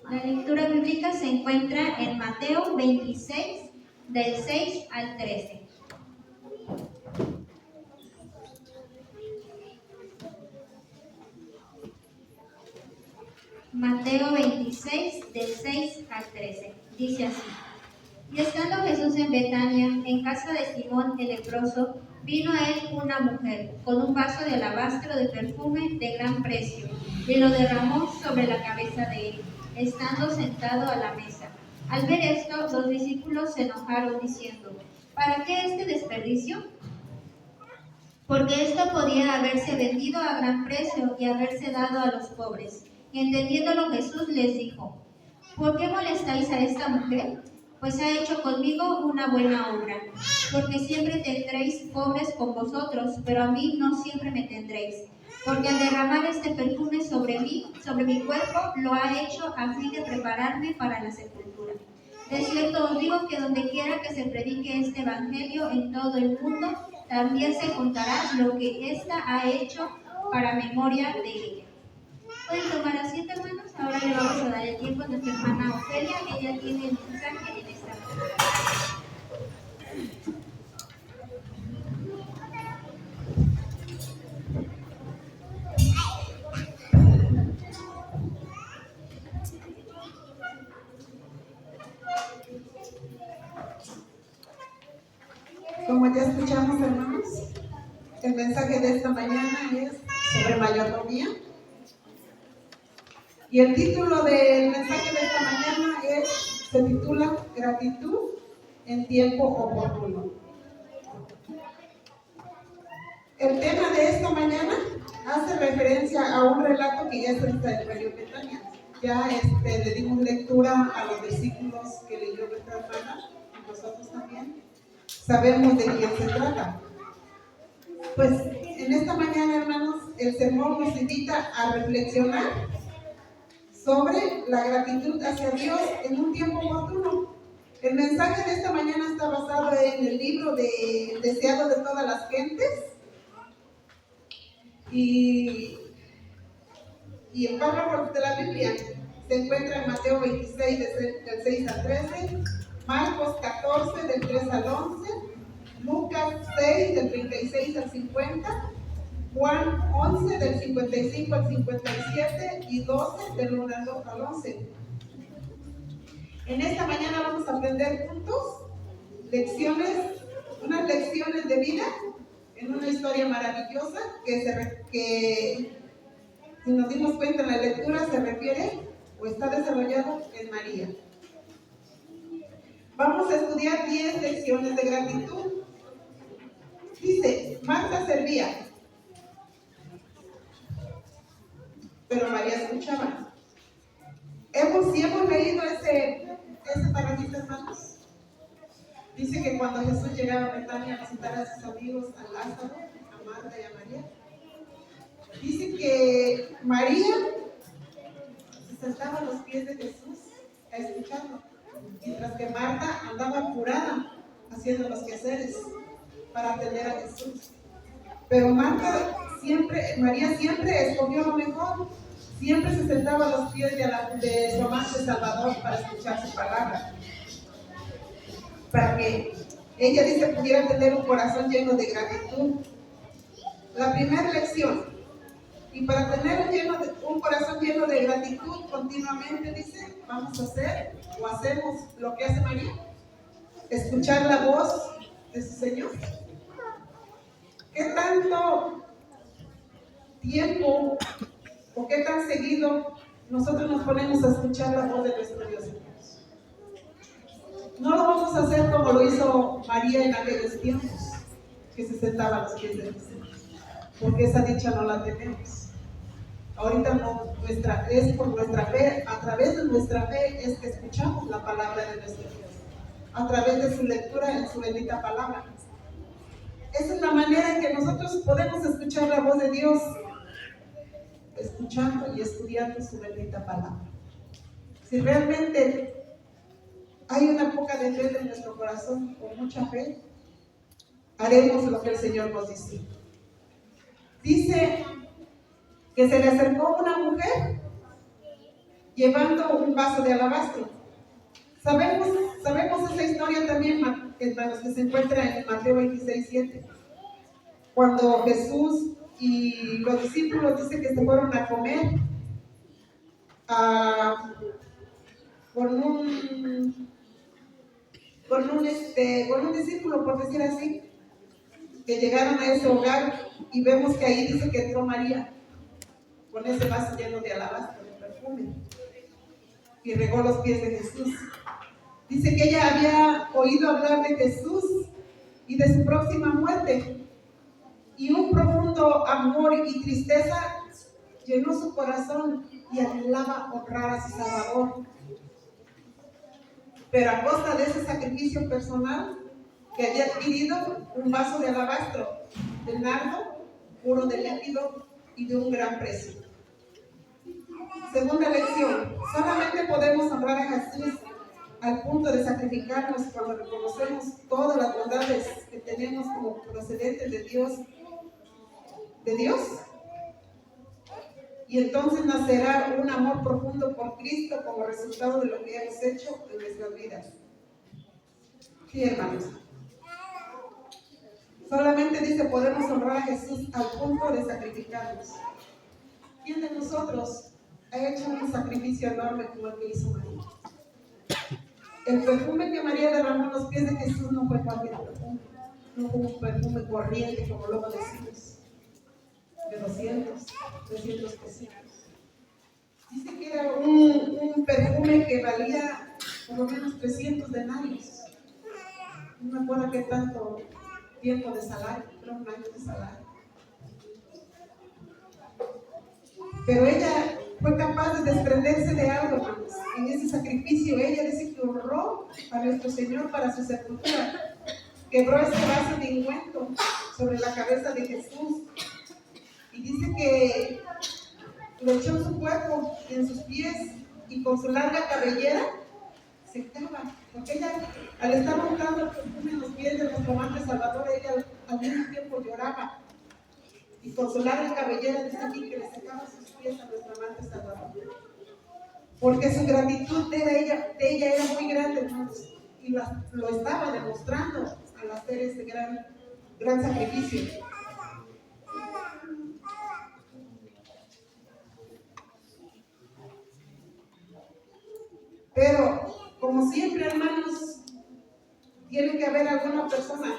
La lectura bíblica se encuentra en Mateo 26, del 6 al 13. Mateo 26, del 6 al 13. Dice así. Y estando Jesús en Betania, en casa de Simón el leproso, vino a él una mujer con un vaso de alabastro de perfume de gran precio, y lo derramó sobre la cabeza de él, estando sentado a la mesa. Al ver esto, los discípulos se enojaron diciendo, ¿para qué este desperdicio? Porque esto podía haberse vendido a gran precio y haberse dado a los pobres. Y entendiéndolo Jesús les dijo, ¿por qué molestáis a esta mujer? Pues ha hecho conmigo una buena obra. Porque siempre tendréis pobres con vosotros, pero a mí no siempre me tendréis. Porque al derramar este perfume sobre mí, sobre mi cuerpo, lo ha hecho a fin de prepararme para la sepultura. De cierto os digo que donde quiera que se predique este evangelio en todo el mundo, también se contará lo que ésta ha hecho para memoria de ella. Pueden tomar asiento, hermanos. Ahora le vamos a dar el tiempo a nuestra hermana Ofelia. Ella tiene el mensaje en esta hora. Como ya escuchamos, hermanos, el mensaje de esta mañana es sobre mayordomía. Y el título del mensaje de esta mañana se titula Gratitud en tiempo oportuno. El tema de esta mañana hace referencia a un relato que ya está en el Radio Betania. Ya le dimos lectura a los versículos que leyó nuestra hermana, y nosotros también sabemos de quién se trata. Pues en esta mañana, hermanos, el sermón nos invita a reflexionar sobre la gratitud hacia Dios en un tiempo oportuno. El mensaje de esta mañana está basado en el libro de Deseado de todas las gentes y el párrafo de la Biblia se encuentra en Mateo 26 del 6 al 13, Marcos 14 del 3 al 11, Lucas 6 del 36 al 50, Juan 11 del 55 al 57 y 12 del 1 al 11. En esta mañana vamos a aprender juntos unas lecciones de vida en una historia maravillosa que si nos dimos cuenta en la lectura se refiere o está desarrollado en María. Vamos a estudiar 10 lecciones de gratitud. Dice, Marta servía, pero María escuchaba. Si hemos leído ese parrafito, hermanos, dice que cuando Jesús llegaba a Betania a visitar a sus amigos, a Lázaro, a Marta y a María, dice que María se sentaba a los pies de Jesús a escucharlo, mientras que Marta andaba apurada haciendo los quehaceres para atender a Jesús. Pero María siempre escogió lo mejor, siempre se sentaba a los pies de su amante Salvador para escuchar su palabra, para que ella dice pudiera tener un corazón lleno de gratitud. La primera lección, y para tener un corazón lleno de gratitud continuamente, dice, vamos a hacer o hacemos lo que hace María, escuchar la voz de su Señor. ¿Qué tanto tiempo o qué tan seguido nosotros nos ponemos a escuchar la voz de nuestro Dios? No lo vamos a hacer como lo hizo María en aquellos tiempos, que se sentaba a los pies de Jesús, porque esa dicha no la tenemos. Ahorita no, es por nuestra fe, a través de nuestra fe es que escuchamos la palabra de nuestro Dios, a través de su lectura en su bendita palabra. Esa es la manera en que nosotros podemos escuchar la voz de Dios, escuchando y estudiando su bendita palabra. Si realmente hay una poca de fe en nuestro corazón, con mucha fe, haremos lo que el Señor nos dice. Dice que se le acercó una mujer llevando un vaso de alabastro. Sabemos esa historia también, hermanos, que se encuentra en Mateo 26:7, cuando Jesús y los discípulos dicen que se fueron a comer con un discípulo, por decir así, que llegaron a ese hogar, y vemos que ahí dice que entró María con ese vaso lleno de alabastro, de perfume, y regó los pies de Jesús. Dice que ella había oído hablar de Jesús y de su próxima muerte, y un profundo amor y tristeza llenó su corazón y anhelaba honrar a su Salvador. Pero a costa de ese sacrificio personal que había adquirido, un vaso de alabastro, de nardo, puro de líquido y de un gran precio. Segunda lección: solamente podemos honrar a Jesús al punto de sacrificarnos cuando reconocemos todas las bondades que tenemos como procedentes de Dios. Y entonces nacerá un amor profundo por Cristo como resultado de lo que hemos hecho en nuestras vidas. Sí, hermanos. Solamente dice podemos honrar a Jesús al punto de sacrificarnos. ¿Quién de nosotros ha hecho un sacrificio enorme como el que hizo María? El perfume que María derramó en los pies de Jesús no fue cualquier perfume, no fue un perfume corriente como luego decimos, de 200, 300 pesitos. Dice que era un perfume que valía por lo menos 300 denarios. No me acuerdo qué tanto tiempo de salario, creo un año de salario. Pero ella fue capaz de desprenderse de algo, hermanos. En ese sacrificio ella dice que honró a nuestro Señor para su sepultura. Quebró ese vaso de ungüento sobre la cabeza de Jesús. Y dice que lo echó en su cuerpo y en sus pies, y con su larga cabellera secaba. Porque ella, al estar montando el perfume en los pies de nuestro amante Salvador, ella al mismo tiempo lloraba. Y con su larga cabellera dice aquí que le secaba sus pies a nuestro amante Salvador. Porque su gratitud de ella era muy grande, hermanos. Y lo estaba demostrando al hacer ese gran sacrificio. Pero, como siempre, hermanos, tiene que haber alguna persona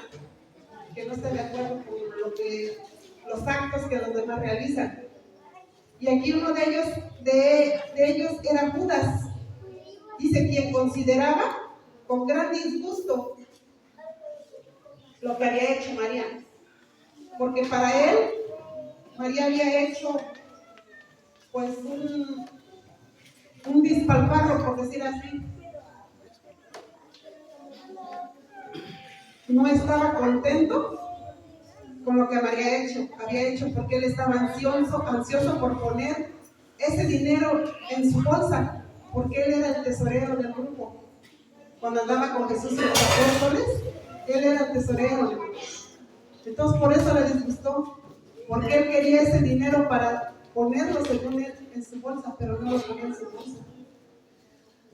que no esté de acuerdo con los actos que los demás realizan. Y aquí uno de ellos era Judas. Dice quien consideraba con gran disgusto lo que había hecho María. Porque para él, María había hecho pues un despilfarro, por decir así. No estaba contento con lo que había hecho porque él estaba ansioso por poner ese dinero en su bolsa, porque él era el tesorero del grupo. Cuando andaba con Jesús y los apóstoles, él era el tesorero. Entonces por eso le disgustó, porque él quería ese dinero para ponerlo según él en su bolsa, pero no lo ponía en su bolsa.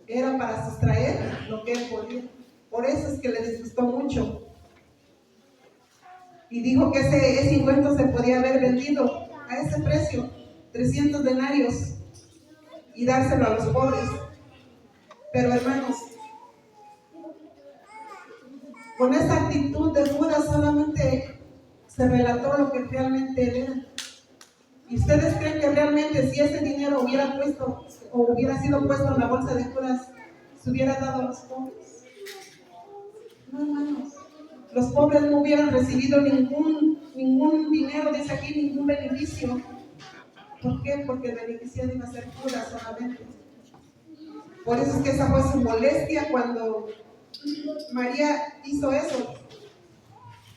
Era para sustraer lo que él podía. Por eso es que le disgustó mucho. Y dijo que ese ungüento se podía haber vendido a ese precio, 300 denarios, y dárselo a los pobres. Pero hermanos, con esa actitud de Judas solamente se relató lo que realmente él era. ¿Y ustedes creen que realmente si ese dinero hubiera sido puesto en la bolsa de Judas, se hubiera dado a los pobres? No, hermanos. Los pobres no hubieran recibido ningún dinero, dice aquí, ningún beneficio. ¿Por qué? Porque el beneficiado iba a ser Judas solamente. Por eso es que esa fue su molestia cuando María hizo eso.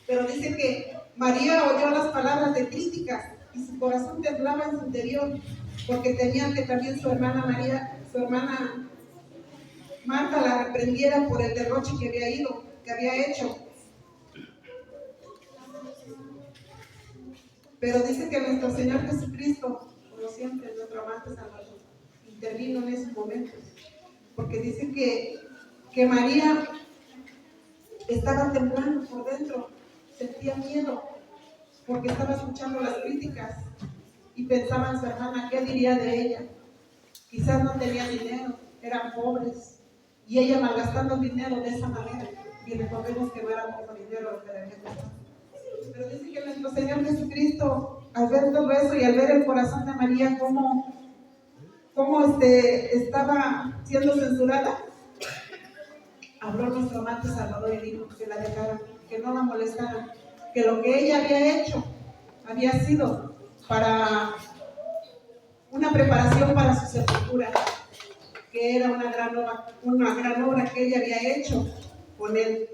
Pero dice que María oyó las palabras de crítica y su corazón temblaba en su interior, porque temía que también su hermana Marta la reprendiera por el derroche que había hecho. Pero dice que nuestro Señor Jesucristo, como siempre, nuestro amante Salvador, intervino en ese momento, porque dice que María estaba temblando por dentro, sentía miedo, porque estaba escuchando las críticas y pensaba en su hermana, ¿qué diría de ella? Quizás no tenía dinero, eran pobres, y ella malgastando el dinero de esa manera, y recordemos que no era poco dinero lo que le había costado. Pero dice que nuestro Señor Jesucristo, al ver todo eso y al ver el corazón de María, cómo estaba siendo censurada, habló nuestro amante Salvador y dijo que la dejaran, que no la molestaran, que lo que ella había hecho había sido para una preparación para su sepultura, que era una gran obra que ella había hecho con él.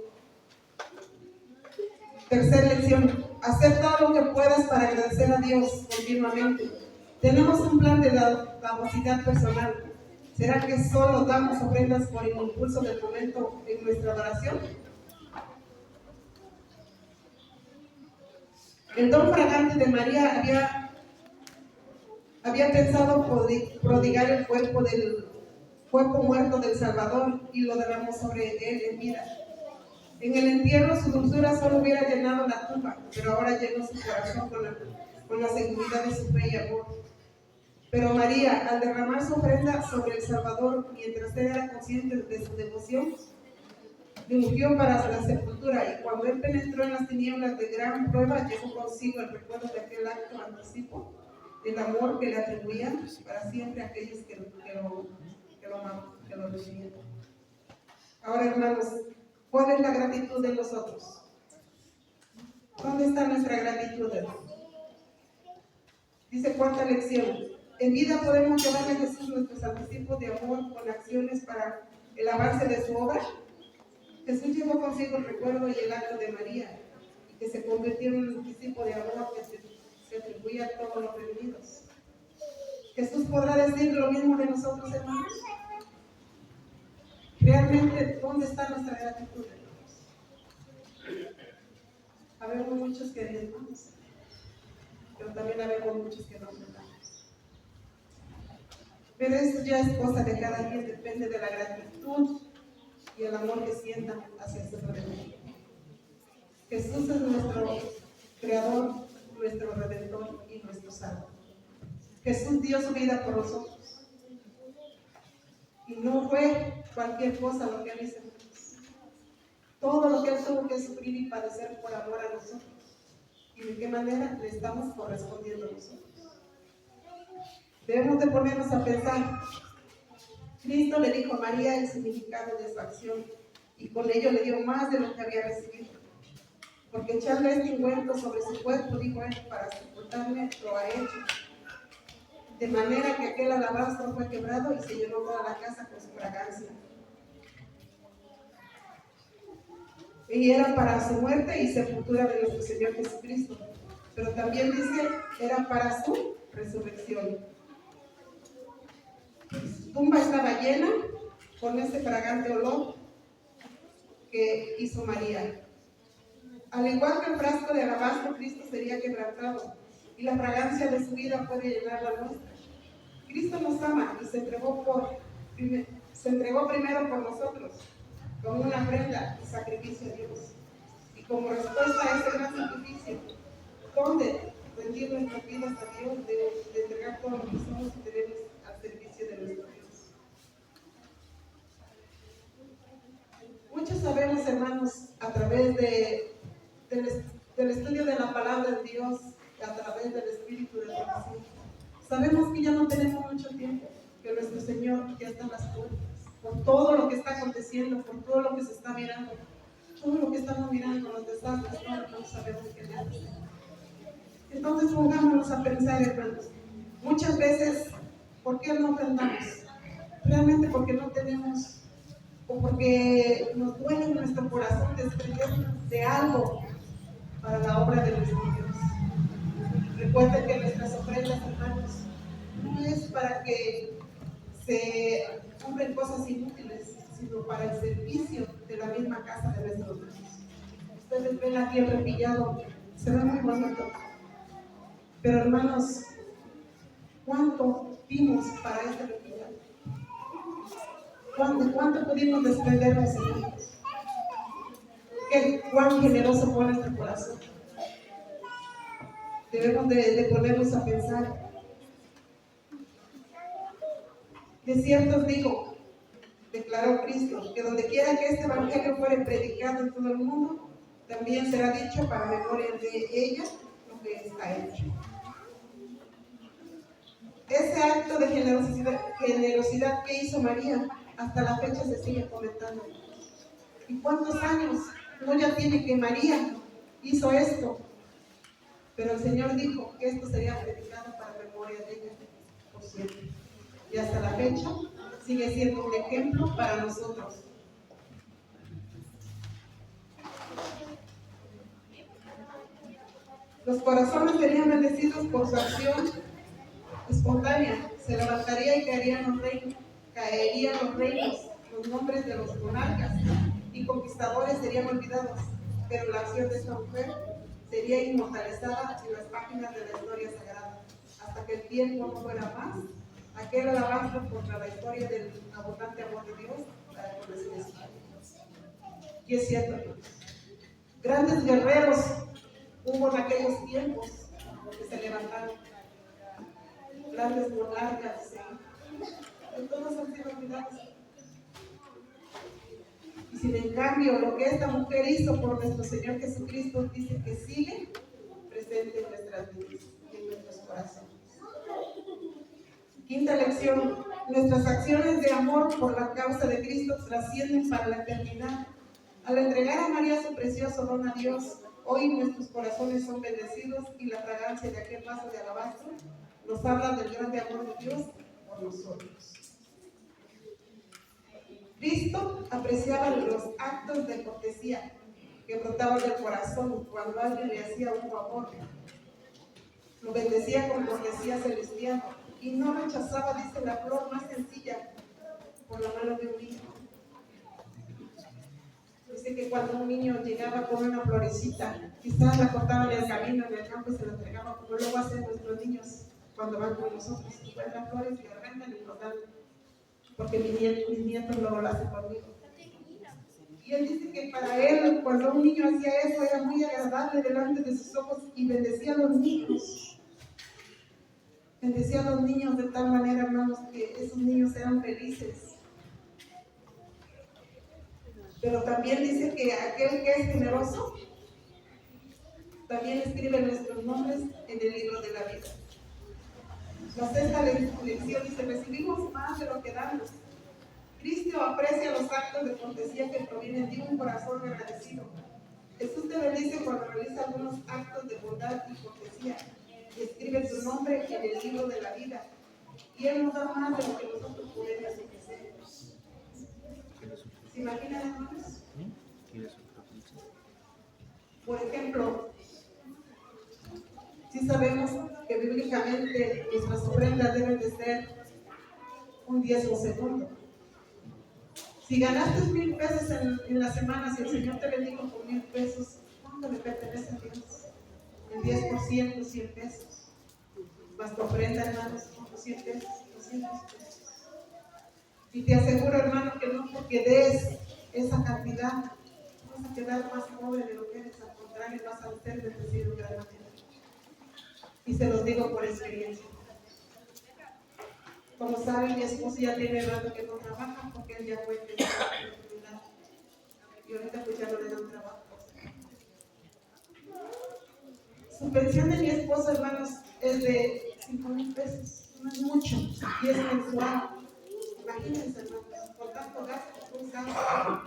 Tercera lección: hacer todo lo que puedas para agradecer a Dios continuamente. Tenemos un plan de dadivosidad personal. ¿Será que solo damos ofrendas por el impulso del momento en nuestra adoración? El don fragante de María había pensado prodigar el cuerpo muerto del Salvador y lo derramó sobre él en vida. En el entierro su dulzura solo hubiera llenado la tumba, pero ahora llenó su corazón con la seguridad de su fe y amor. Pero María, al derramar su ofrenda sobre el Salvador, mientras él era consciente de su devoción, le ungió para la sepultura, y cuando él penetró en las tinieblas de gran prueba, llevó consigo el recuerdo de aquel acto anticipo del amor que le atribuían para siempre a aquellos que lo amaban, que lo recibían. Ahora, hermanos, ¿cuál es la gratitud de nosotros? ¿Dónde está nuestra gratitud? Dice cuarta lección: en vida podemos llevarle a Jesús nuestros anticipos de amor con acciones para el avance de su obra. Jesús llevó consigo el recuerdo y el acto de María, y que se convirtió en un anticipo de amor que se atribuía a todos los redimidos. Jesús podrá decir lo mismo de nosotros, hermanos. Realmente, ¿dónde está nuestra gratitud, hermanos? Habemos muchos que damos, pero también habemos muchos que no damos. Pero eso ya es cosa de cada quien, depende de la gratitud y el amor que sientan hacia su Redentor. Jesús es nuestro Creador, nuestro Redentor y nuestro Salvador. Jesús dio su vida por nosotros. Y no fue cualquier cosa lo que Él hizo. Todo lo que Él tuvo que sufrir y padecer por amor a nosotros. ¿Y de qué manera le estamos correspondiendo a nosotros? Debemos de ponernos a pensar. Cristo le dijo a María el significado de su acción, y con ello le dio más de lo que había recibido. Porque echando este ungüento sobre su cuerpo, dijo él, para sepultarme lo ha hecho. De manera que aquel alabastro fue quebrado y se llenó toda la casa con su fragancia. Y era para su muerte y sepultura de nuestro Señor Jesucristo. Pero también dice, era para su resurrección. Su tumba estaba llena con ese fragante olor que hizo María. Al igual que el frasco de alabastro, Cristo sería quebrantado, y la fragancia de su vida puede llenar la nuestra. Cristo nos ama y se entregó primero por nosotros, como una ofrenda y sacrificio a Dios. Y como respuesta a ese gran sacrificio, ¿dónde rendir nuestras vidas a Dios, de entregar todo lo que somos y tenemos al servicio de nuestro Dios? Muchos sabemos, hermanos, a través del estudio de la palabra de Dios, a través del Espíritu de Dios, sabemos que ya no tenemos mucho tiempo, que nuestro Señor ya está en las puertas, por todo lo que está aconteciendo, por todo lo que se está mirando, todo lo que estamos mirando, los desastres, todo lo que no sabemos que le hace. Entonces pongámonos a pensar, hermanos, muchas veces, ¿por qué no ofrendamos? Realmente porque no tenemos, o porque nos duele en nuestro corazón desprendernos de algo para la obra de nuestro Dios. Recuerden que nuestras ofrendas, hermanos, no es para que se compren cosas inútiles, sino para el servicio de la misma casa de nuestro Dios. Ustedes ven aquí el repillado, se ve muy bonito. Pero hermanos, ¿cuánto dimos para este refugiado? ¿Cuánto pudimos desprendernos, hermanos? ¿Cuán generoso fue nuestro corazón? Debemos de ponernos a pensar. De cierto os digo, declaró Cristo, que donde quiera que este evangelio fuere predicado en todo el mundo, también será dicho para memoria de ella lo que está hecho. Ese acto de generosidad que hizo María, hasta la fecha se sigue comentando. ¿Y cuántos años no ya tiene que María hizo esto? Pero el Señor dijo que esto sería predicado para memoria de ella por siempre. Y hasta la fecha sigue siendo un ejemplo para nosotros. Los corazones serían bendecidos por su acción espontánea. Se levantaría y caerían los reinos, los nombres de los monarcas y conquistadores serían olvidados, pero la acción de esta mujer sería inmortalizada en las páginas de la historia sagrada, hasta que el tiempo no fuera más. Aquel alabanza contra la historia del abundante amor de Dios para con la iglesia. Y es cierto, grandes guerreros hubo en aquellos tiempos que se levantaron, grandes monarcas, todos han sido olvidados. Y sin en cambio lo que esta mujer hizo por nuestro Señor Jesucristo dice que sigue presente en nuestras vidas y en nuestros corazones. Quinta lección: nuestras acciones de amor por la causa de Cristo trascienden para la eternidad. Al entregar a María su precioso don a Dios, hoy nuestros corazones son bendecidos y la fragancia de aquel vaso de alabastro nos habla del grande amor de Dios por nosotros. Cristo apreciaba los actos de cortesía que brotaban del corazón cuando alguien le hacía un favor. Lo bendecía con cortesía celestial y no rechazaba, dice, la flor más sencilla por la mano de un niño. Dice que cuando un niño llegaba con una florecita, quizás la cortaban en el camino, en el campo, y se la entregaba, como luego hacen nuestros niños cuando van con nosotros. Encuentran flores y arrancan y nos dan, porque mis nietos luego lo hacen conmigo. Y él dice que para él, cuando un niño hacía eso, era muy agradable delante de sus ojos y bendecía a los niños. Bendecía a los niños de tal manera, hermanos, que esos niños eran felices. Pero también dice que aquel que es generoso también escribe nuestros nombres en el libro de la vida. La sexta lección dice: recibimos más de lo que damos. Cristo aprecia los actos de cortesía que provienen de un corazón agradecido. Jesús te bendice cuando realiza algunos actos de bondad y cortesía y escribe tu nombre en el libro de la vida. Y Él nos da más de lo que nosotros podemos ofrecer. ¿Se imaginan, hermanos? Por ejemplo, sí sabemos que bíblicamente nuestras ofrendas deben de ser un 10%. Si ganaste 1,000 pesos en la semana, si el Señor te bendijo con 1,000 pesos, ¿cuánto le pertenece a Dios? El 10%, 100 pesos. Más tu ofrenda, hermanos, 100 pesos, 200 pesos. Y te aseguro, hermano, que no porque des esa cantidad vas a quedar más pobre de lo que eres, al contrario, vas a ser bendecido en gran manera. Y se los digo por experiencia. Como saben, mi esposo ya tiene rato que no trabaja porque él ya fue empezar la oportunidad. Y ahorita pues ya no le dan trabajo. Su pensión de mi esposo, hermanos, es de 5,000 pesos. No es mucho. Y es mensual. Imagínense, hermanos, con tanto gasto, un gasto,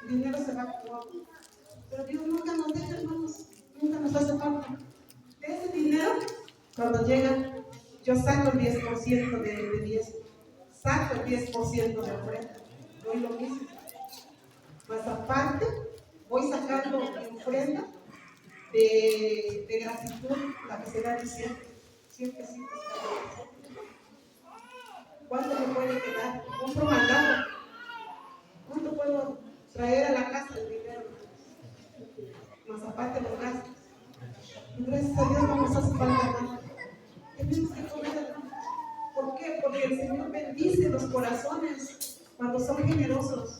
el dinero se va como. Pero Dios nunca nos deja, hermanos. Nunca nos hace falta. De ese dinero, cuando llega, yo saco el 10% de diezmo, saco el 10% de ofrenda, doy lo mismo. Más aparte, voy sacando mi ofrenda de gratitud, la que se da diciendo, 100 pesitos cada vez. ¿Cuánto me puede quedar? Compro mandado. ¿Cuánto puedo traer a la casa el dinero? Más aparte los gastos. Y gracias a Dios no nos hace falta nada. Tenemos que comer, hermano. ¿Por qué? cuando son generosos.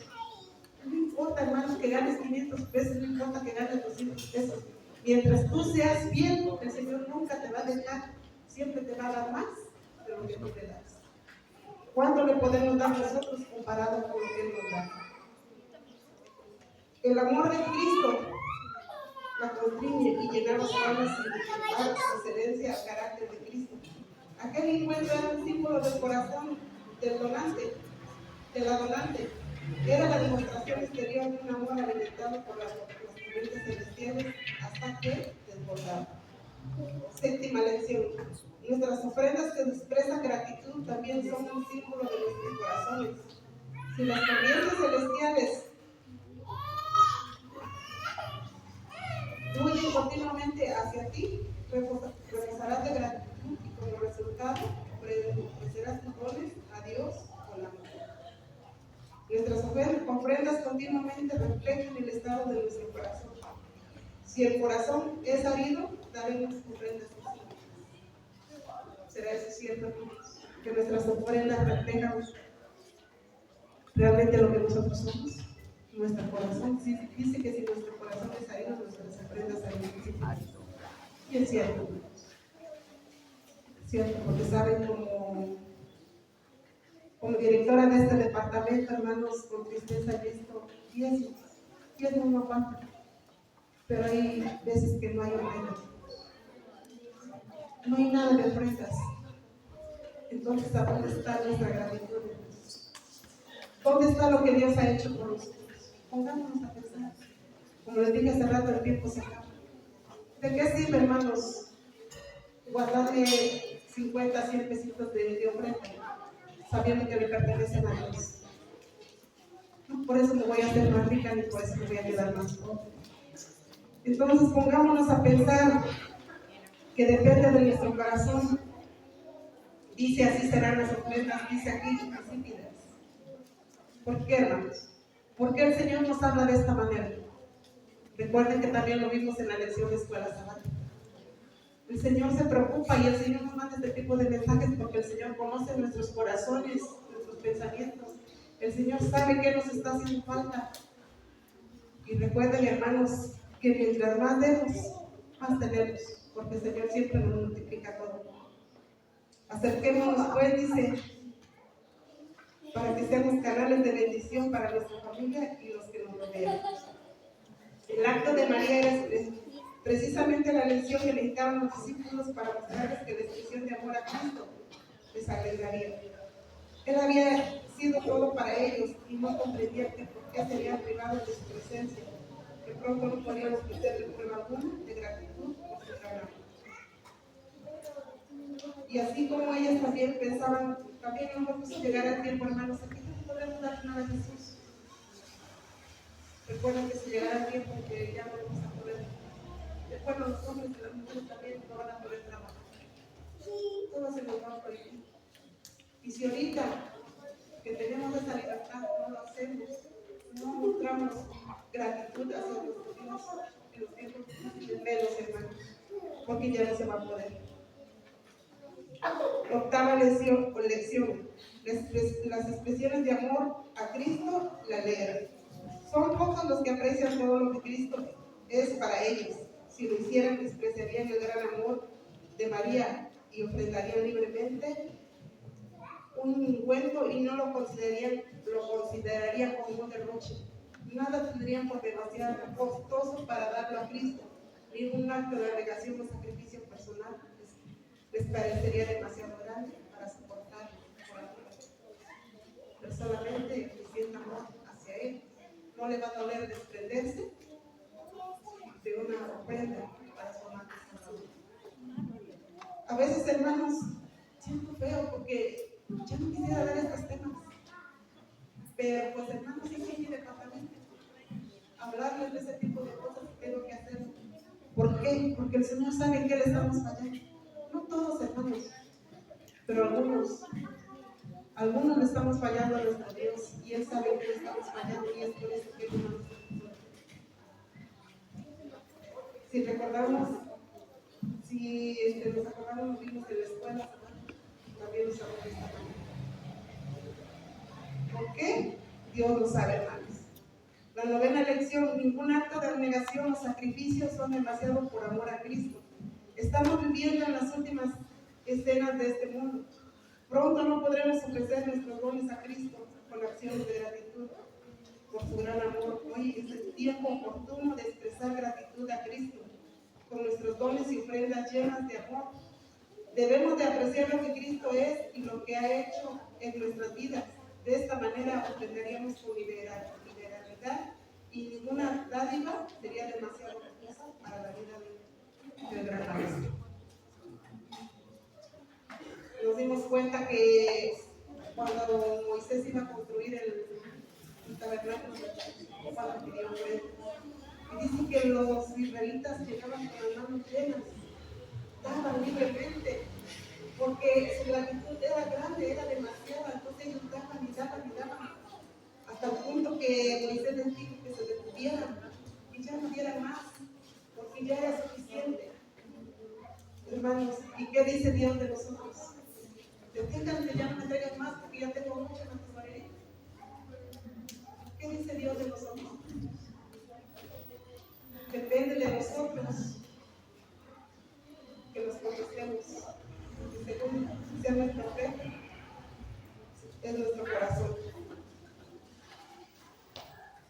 No importa, hermanos, que ganes 500 pesos, no importa que ganes 200 pesos. Mientras tú seas fiel, el Señor nunca te va a dejar, siempre te va a dar más de lo que tú le das. ¿Cuánto le podemos dar nosotros comparado con lo que Él nos da? El amor de Cristo la constriñe y llena las palmas y dar excelencia al carácter de Cristo. Aquel encuentro era un símbolo del corazón del donante, de la donante. Era la demostración exterior de un amor alimentado por las corrientes celestiales hasta que desbordaba. Séptima lección. Nuestras ofrendas que expresan gratitud también son un símbolo de nuestros corazones. Si las corrientes celestiales fluyen continuamente hacia ti, rebosarás de gratitud y como resultado ofrecerás tus dones a Dios con la mano. Nuestras ofrendas continuamente reflejan el estado de nuestro corazón. Si el corazón es árido, daremos ofrendas sencillas. ¿Será eso cierto? Que nuestras ofrendas reflejan realmente lo que nosotros somos. Nuestro corazón dice que si nuestro corazón es árido, nuestras ofrendas serán sencillas. Y es cierto. Cierto, porque saben, como directora de este departamento, hermanos, con tristeza he visto 10 no aguantan, pero hay veces que no hay ofrendas, no hay nada de ofrendas. Entonces, ¿a dónde está nuestra gratitud? ¿Dónde está lo que Dios ha hecho por nosotros? Pongámonos a pensar. Como les dije hace rato, el tiempo se acaba. ¿De qué sirve, hermanos, guardarle 50, 100 pesitos de ofrenda, sabiendo que le pertenecen a Dios? No por eso me voy a hacer más rica, ni por eso me voy a quedar más pobre. Entonces pongámonos a pensar que depende de nuestro corazón. Dice así serán las ofrendas, dice aquí insípidas. ¿Por qué, hermanos? ¿Por qué el Señor nos habla de esta manera? Recuerden que también lo vimos en la lección de escuela sabática. El Señor se preocupa y el Señor nos manda este tipo de mensajes porque el Señor conoce nuestros corazones, nuestros pensamientos. El Señor sabe qué nos está haciendo falta. Y recuerden, hermanos, que mientras más demos, más tenemos, porque el Señor siempre nos multiplica todo. Acerquémonos, pues, dice, para que seamos canales de bendición para nuestra familia y los que nos rodean. El acto de María era precisamente la lección que le dictaban los discípulos para mostrarles que la expresión de amor a Cristo les alegraría. Él había sido todo para ellos y no comprendía que por qué serían privados de su presencia, que pronto no podían ofrecerle prueba alguna de gratitud por su gran amor. Y así como ellas también pensaban, también nosotros llegar al tiempo, hermanos, aquí no podemos dar nada a Jesús. Recuerden que si llegara el tiempo que ya no vamos a poder, bueno, los hombres y las mujeres también no van a poder trabajar. Todo se nos va a prohibir. Y si ahorita que tenemos esa libertad no lo hacemos, no mostramos gratitud hacia nuestro Dios en los tiempos difíciles, menos, hermanos, porque ya no se va a poder. Octava lección, las expresiones de amor a Cristo la alegran. Son pocos los que aprecian todo lo que Cristo es para ellos. Si lo hicieran, despreciarían el gran amor de María y ofrendarían libremente un ungüento y no lo considerarían como un derroche. Nada tendrían por demasiado costoso para darlo a Cristo. Ningún acto de abnegación o sacrificio personal les parecería demasiado grande para soportar por amor. Pero solamente que sienta amor hacia Él. No le va a doler desprenderse de una ofrenda para su amante salud. A veces, hermanos, siento feo porque ya no quisiera dar estos temas. Pero, pues, hermanos, sí es mi departamento. Hablarles de ese tipo de cosas tengo que hacerlo. ¿Por qué? Porque el Señor sabe en qué le estamos fallando. No todos, hermanos, pero algunos le estamos fallando a nuestro Dios y Él sabe que le estamos fallando y es por eso que Él no nos perdona. Si recordamos, si nos acordamos, nos vimos en la escuela, también nos hablamos de esta manera. ¿Por qué? Dios lo sabe, hermanos. La novena lección: ningún acto de abnegación o sacrificio son demasiado por amor a Cristo. Estamos viviendo en las últimas escenas de este mundo. Pronto no podremos ofrecer nuestros dones a Cristo con acciones de gratitud por su gran amor. Hoy es el tiempo oportuno de expresar gratitud a Cristo con nuestros dones y ofrendas llenas de amor. Debemos de apreciar lo que Cristo es y lo que ha hecho en nuestras vidas. De esta manera ofrendaríamos con liberalidad y ninguna dádiva sería demasiado costosa para la vida del gran maestro. Nos dimos cuenta que cuando Moisés iba a construir el tabernáculo, cuando pidió ofrendas, y dice que los israelitas llegaban con las manos llenas, daban libremente, porque su gratitud era grande, era demasiada. Entonces ellos daban y daban y daban, hasta el punto que Moisés les dijo que se detuvieran y ya no dieran más, porque ya era suficiente. Hermanos, ¿y qué dice Dios de nosotros? Deténganse, ya no me traigan más, porque ya tengo mucho en la tesorería. ¿Qué dice Dios de nosotros? Depende de nosotros que nos contestemos. Y segundo, sea nuestra fe, es nuestro corazón.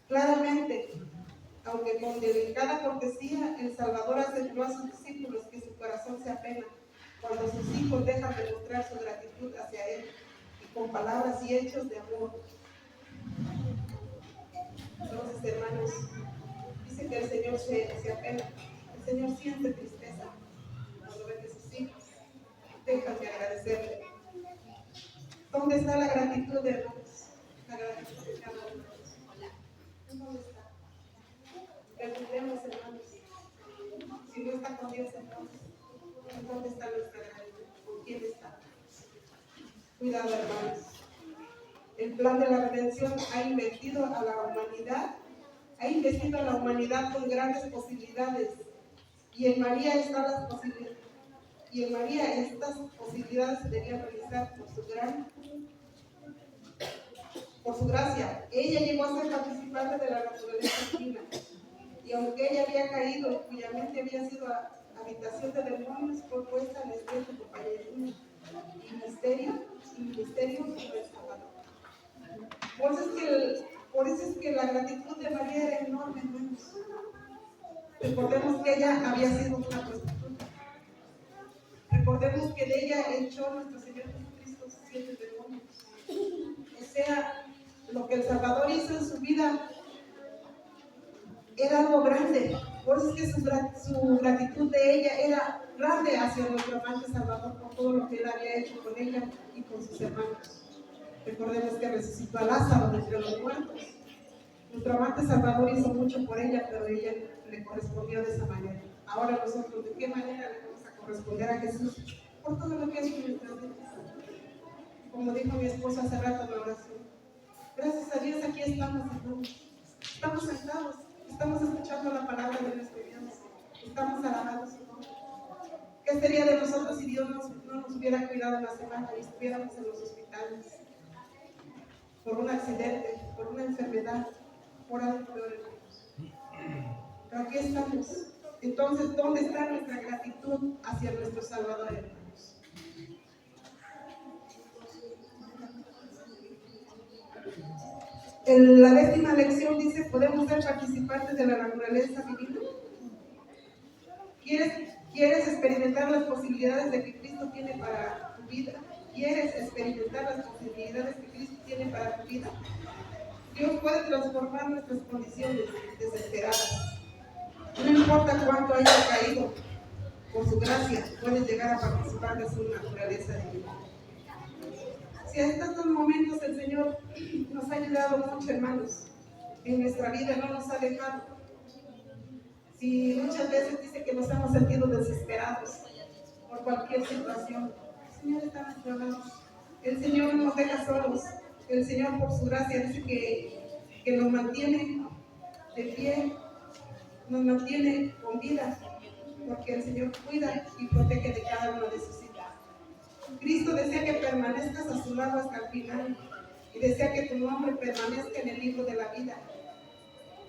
Claramente, aunque con delicada cortesía, el Salvador aseguró a sus discípulos que su corazón se apena cuando sus hijos dejan de mostrar su gratitud hacia Él, y con palabras y hechos de amor. Entonces, hermanos, dice que el Señor se apena, el Señor siente tristeza cuando ve que sus hijos dejan de agradecerle. ¿Dónde está la gratitud, hermanos? La gratitud de cada uno. ¿Dónde está? Preguntemos, hermanos, si no está con Dios, entonces, ¿dónde está nuestra gratitud? ¿Con quién está? Cuidado, hermanos. El plan de la redención ha investido a la humanidad con grandes posibilidades, y en María estas posibilidades se debían realizar por su gracia. Ella llegó a ser participante de la naturaleza divina, y aunque ella había caído y cuya mente había sido habitación de demonios, fue puesta en estrecho compañerismo y ministerio con el Salvador. Por eso es que la gratitud de María era enorme, hermanos. Recordemos que ella había sido una prostituta. Recordemos que de ella echó nuestro Señor Jesucristo 7 demonios. O sea, lo que el Salvador hizo en su vida era algo grande. Por eso es que su gratitud de ella era grande hacia nuestro amante Salvador por todo lo que Él había hecho con ella y con sus hermanos. Recordemos que resucitó a Lázaro de entre los muertos. Nuestro amante Salvador hizo mucho por ella, pero ella le correspondió de esa manera. Ahora nosotros, ¿de qué manera le vamos a corresponder a Jesús? Por todo lo que ha hecho en nuestras vidas. Como dijo mi esposa hace rato en la oración, gracias a Dios aquí estamos, hermanos. Estamos sentados, estamos escuchando la palabra de nuestro Dios, estamos alabando su nombre. ¿Qué sería de nosotros si Dios no nos hubiera cuidado en la semana y estuviéramos en los hospitales? Por un accidente, por una enfermedad, por algo peor, hermanos. Pero aquí estamos. Entonces, ¿dónde está nuestra gratitud hacia nuestro Salvador, hermanos? En la 10ª lección dice: ¿podemos ser participantes de la naturaleza divina? ¿Quieres experimentar las posibilidades de que Cristo tiene para tu vida? ¿Quieres experimentar las posibilidades que Cristo tiene para tu vida? Dios puede transformar nuestras condiciones desesperadas. No importa cuánto hayas caído, por su gracia puedes llegar a participar de su naturaleza divina. Si hasta estos momentos el Señor nos ha ayudado mucho, hermanos, en nuestra vida no nos ha dejado. Si muchas veces dice que nos hemos sentido desesperados por cualquier situación, el Señor está a nuestro lado. El Señor no nos deja solos. El Señor, por su gracia, dice que nos mantiene de pie, nos mantiene con vida, porque el Señor cuida y protege de cada uno de sus hijos. Cristo desea que permanezcas a su lado hasta el final. y desea que tu nombre permanezca en el libro de la vida.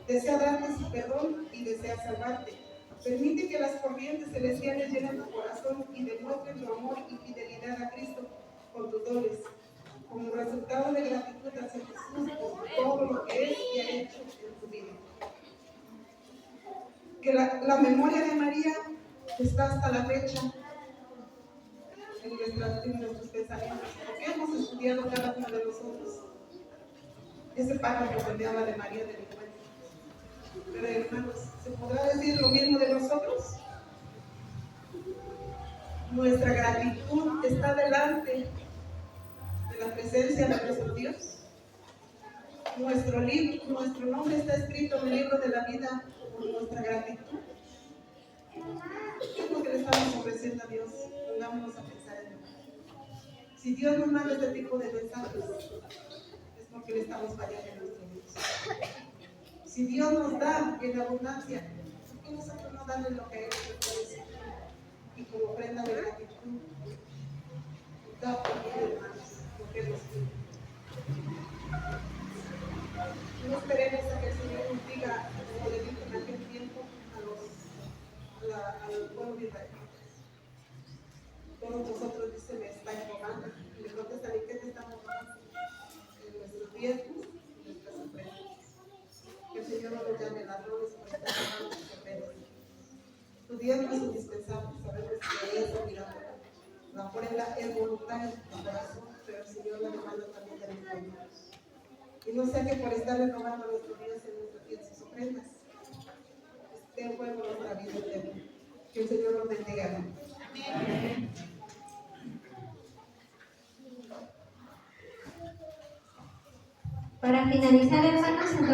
Desea darte su perdón y desea salvarte. Permite que las corrientes celestiales llenen tu corazón y demuestren tu amor y fidelidad a Cristo con tus dones, como resultado de gratitud hacia Jesús por todo lo que es y ha hecho en tu vida. Que la memoria de María está hasta la fecha en nuestros pensamientos, porque hemos estudiado cada uno de nosotros ese párrafo donde habla de María del encuentro. Pero hermanos, ¿se podrá decir lo mismo de nosotros? Nuestra gratitud está delante de la presencia de nuestro Dios. Nuestro nombre está escrito en el libro de la vida por nuestra gratitud. ¿Qué es lo que le estamos ofreciendo a Dios? Pongámonos a pensar en él. Si Dios nos manda este tipo de mensajes, es porque le estamos fallando a nuestro Dios. Si Dios nos da en abundancia, ¿por qué nosotros no darle lo que Él nos ofrece? Y como ofrenda de gratitud, da también, hermanos, lo que nos pide. No esperemos a que el Señor nos diga, como le dijo en aquel tiempo al pueblo de Israel. Todos nosotros, dice, me están robando. Y le contestan, ¿y qué te estamos robando? En nuestros diezmos y nuestras ofrendas. Que el Señor no nos llame ladrones por estar robando sus ofrendas. Tu diezmo es indispensable, sabemos que es obligatorio. La ofrenda es voluntaria en tu corazón, pero el Señor la demanda también de nuestras manos. Y no sea que por estarle robando a nuestro Dios en nuestro tiempo sus ofrendas, esté en juego nuestra vida eterna. Que el Señor nos bendiga. Amén. Para finalizar, hermanos,